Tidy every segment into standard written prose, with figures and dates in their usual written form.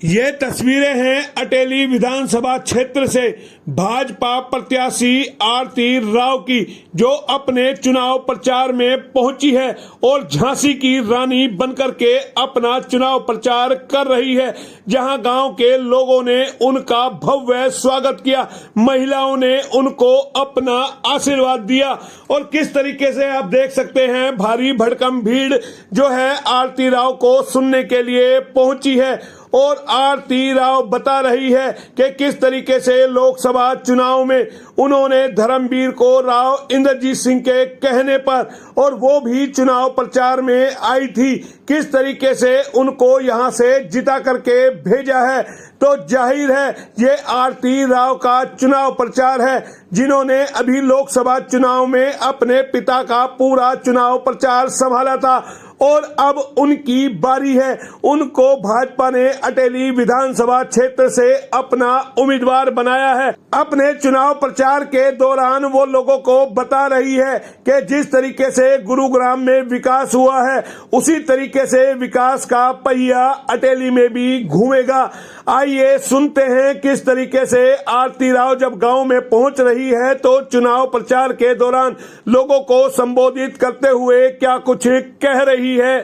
ये तस्वीरें हैं अटेली विधानसभा क्षेत्र से भाजपा प्रत्याशी आरती राव की, जो अपने चुनाव प्रचार में पहुंची है और झांसी की रानी बनकर के अपना चुनाव प्रचार कर रही है। जहां गांव के लोगों ने उनका भव्य स्वागत किया, महिलाओं ने उनको अपना आशीर्वाद दिया और किस तरीके से आप देख सकते हैं भारी भड़कम भीड़ जो है आरती राव को सुनने के लिए पहुंची है। और आरती राव बता रही है कि किस तरीके से लोकसभा चुनाव में उन्होंने धर्मवीर को राव इंद्रजीत सिंह के कहने पर, और वो भी चुनाव प्रचार में आई थी, किस तरीके से उनको यहां से जिता करके भेजा है। तो जाहिर है ये आरती राव का चुनाव प्रचार है, जिन्होंने अभी लोकसभा चुनाव में अपने पिता का पूरा चुनाव प्रचार संभाला था और अब उनकी बारी है। उनको भाजपा ने अटेली विधानसभा क्षेत्र से अपना उम्मीदवार बनाया है। अपने चुनाव प्रचार के दौरान वो लोगों को बता रही है कि जिस तरीके से गुरुग्राम में विकास हुआ है, उसी तरीके से विकास का पहिया अटेली में भी घूमेगा। आइए सुनते हैं किस तरीके से आरती राव जब गांव में पहुंच रही है तो चुनाव प्रचार के दौरान लोगों को संबोधित करते हुए क्या कुछ कह रही है।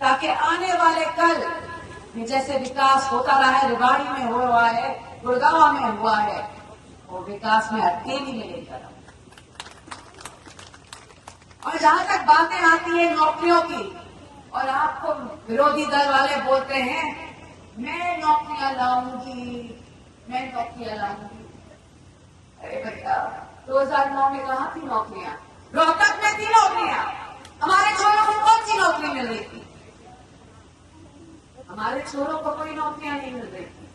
ताकि आने वाले कल जैसे विकास होता रहा है, रेवाड़ी में हुआ है, गुड़गांव में हुआ है, वो विकास में अटेली में लेकर। और जहां तक बातें आती है नौकरियों की, और आपको विरोधी दल वाले बोलते हैं मैं नौकरियां लाऊंगी, मैं नौकरियां लाऊंगी। अरे भैया 2009 में कहाँ थी नौकरियां? रोहतक में थी नौकरियां। हमारे छोरों को कौन सी नौकरी मिल रही थी? हमारे छोरों को कोई नौकरियां नहीं मिल रही थी।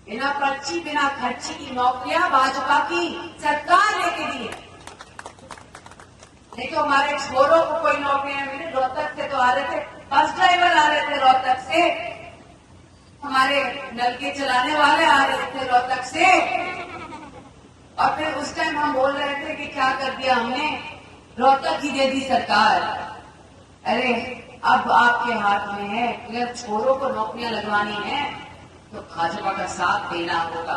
बिना पर्ची बिना खर्ची की नौकरियां भाजपा की सरकार लेके दी है। नहीं तो हमारे छोरों को कोई नौकरियां मिले। रोहतक से तो आ रहे थे, बस ड्राइवर आ रहे थे रोहतक से, हमारे नलके चलाने वाले आ रहे थे रोहतक से। और फिर उस टाइम हम बोल रहे थे कि क्या कर दिया हमने, रोहतक ही दे दी सरकार। अरे अब आपके हाथ में है, अगर छोरों को नौकरियां लगवानी है तो भाजपा का साथ देना होगा।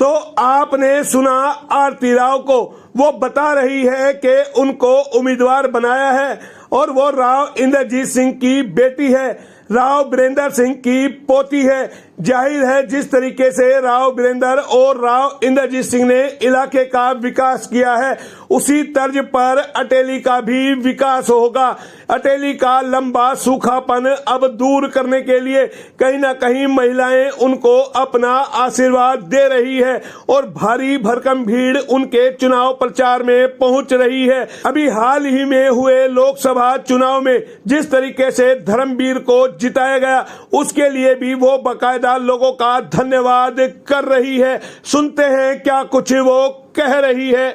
तो आपने सुना आरती राव को, वो बता रही है कि उनको उम्मीदवार बनाया है और वो राव इंद्रजीत सिंह की बेटी है, राव वीरेंद्र सिंह की पोती है। जाहिर है जिस तरीके से राव वीरेंद्र और राव इंद्रजीत सिंह ने इलाके का विकास किया है, उसी तर्ज पर अटेली का भी विकास होगा। अटेली का लंबा सूखापन अब दूर करने के लिए कहीं ना कहीं महिलाएं उनको अपना आशीर्वाद दे रही है और भारी भरकम भीड़ उनके चुनाव प्रचार में पहुंच रही है। अभी हाल ही में हुए लोकसभा चुनाव में जिस तरीके से धर्मवीर को जिताया गया, उसके लिए भी वो बाकायदा लोगों का धन्यवाद कर रही है। सुनते हैं क्या कुछ वो कह रही है।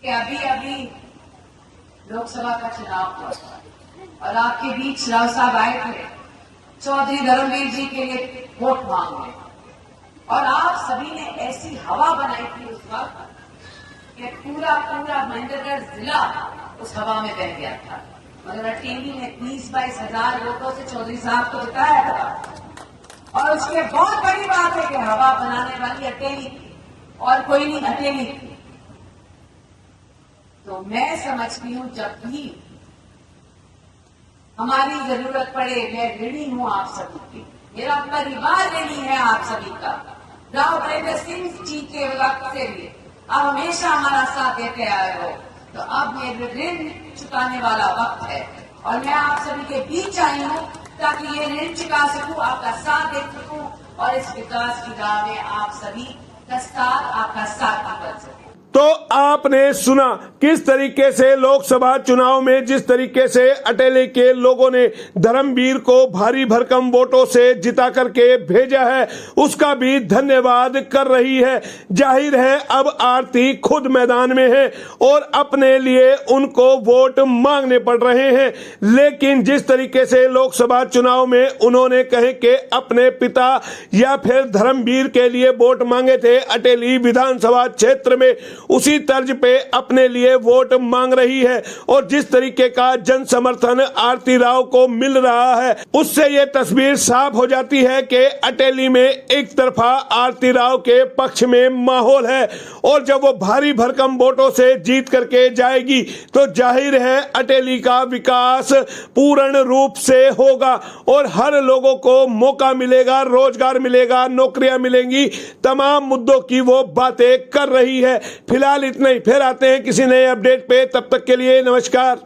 कि अभी अभी लोकसभा का चुनाव हुआ और आपके बीच राव साहब आए थे चौधरी धर्मवीर जी के लिए वोट मांगने, और आप सभी ने ऐसी हवा बनाई थी उस वक्त कि पूरा महेंद्रगढ़ जिला उस हवा में बह गया था। मगर अटेली ने 20-22 हजार वोटों से चौधरी साहब को जिताया था। और उसके बहुत बड़ी बात है कि हवा बनाने वाली अटेली और कोई नहीं, अटेली। तो मैं समझती हूं जब भी हमारी जरूरत पड़े, मैं ऋणी हूं आप सभी की, मेरा परिवार ऋणी है आप सभी का। राव वीरेंद्र सिंह जी के वक्त से भी आप हमेशा हमारा साथ देते आए हो, तो अब ये ऋण चुकाने वाला वक्त है और मैं आप सभी के बीच आई हूं ताकि ये ऋण चुका सकूं, आपका साथ दे सकूं और इस विकास की राह में आप सभी का साथ, आपका साथ बन सके। तो आपने सुना किस तरीके से लोकसभा चुनाव में जिस तरीके से अटेली के लोगों ने धर्मवीर को भारी भरकम वोटों से जिता करके भेजा है, उसका भी धन्यवाद कर रही है। जाहिर है अब आरती खुद मैदान में है और अपने लिए उनको वोट मांगने पड़ रहे हैं, लेकिन जिस तरीके से लोकसभा चुनाव में उन्होंने कहे कि अपने पिता या फिर धर्मवीर के लिए वोट मांगे थे अटेली विधानसभा क्षेत्र में, उसी तर्ज पे अपने लिए वोट मांग रही है। और जिस तरीके का जन समर्थन आरती राव को मिल रहा है, उससे ये तस्वीर साफ हो जाती है कि अटेली में एक तरफा आरती राव के पक्ष में माहौल है और जब वो भारी भरकम वोटों से जीत करके जाएगी तो जाहिर है अटेली का विकास पूर्ण रूप से होगा और हर लोगों को मौका मिलेगा, रोजगार मिलेगा, नौकरियां मिलेंगी। तमाम मुद्दों की वो बातें कर रही है। फिलहाल इतना ही, फिर आते हैं किसी नए अपडेट पे। तब तक के लिए नमस्कार।